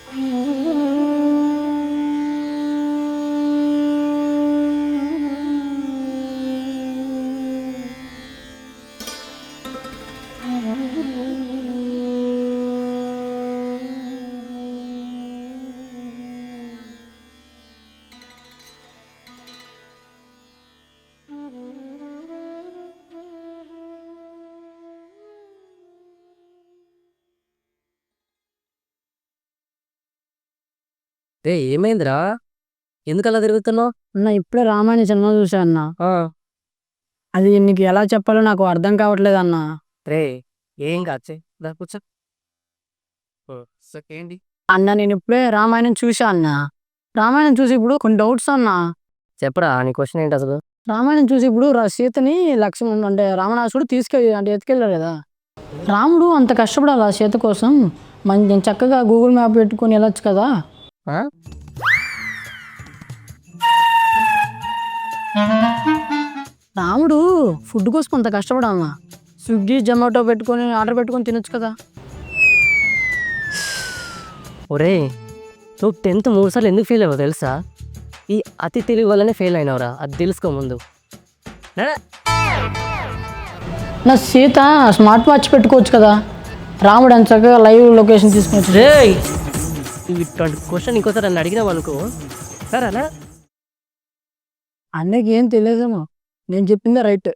రే ఏమైందిరా? ఎందుకలా తిరుగుతున్నావు? అన్న ఇప్పుడే రామాయణ సినిమా చూసా అన్న. అది నీకు ఎలా చెప్పాలో నాకు అర్థం కావట్లేదు అన్న. రే ఏం కాచే కూర్చో. ఏంటి అన్న నేను ఇప్పుడే రామాయణం చూసా అన్న. రామాయణం చూసి ఇప్పుడు కొన్ని డౌట్స్ అన్న. చెప్పరా నీ క్వశ్చన్ ఏంటి అసలు? రామాయణం చూసి ఇప్పుడు సీతని లక్ష్మణుడు అంటే రావణాసుడు అంటే ఎత్తుకెళ్ళారు కదా. రాముడు అంత కష్టపడాలి ఆ సీత కోసం. నేను చక్కగా గూగుల్ మ్యాప్ పెట్టుకొని వెళ్ళొచ్చు కదా. రాముడు ఫుడ్ కోసం అంత కష్టపడాలన్నా. స్విగ్గీ జొమాటో పెట్టుకొని ఆర్డర్ పెట్టుకొని తినొచ్చు కదా. ఒరే నువ్వు 10th 3 సార్లు ఎందుకు ఫెయిల్ అవ్వవు తెలుసా? ఈ అతి తెలివి వల్లనే ఫెయిల్ అయినవరా, అది తెలుసుకో ముందు. నా సీత స్మార్ట్ వాచ్ పెట్టుకోవచ్చు కదా. రాముడు అంత చక్కగా లైవ్ లొకేషన్ తీసుకోవచ్చు. రే ఇటువంటి క్వశ్చన్ ఇంకోసారి నన్ను అడిగినావు అనుకో సరేనా? అన్నకి ఏం తెలియదేమో, నేను చెప్పిందే రైట్.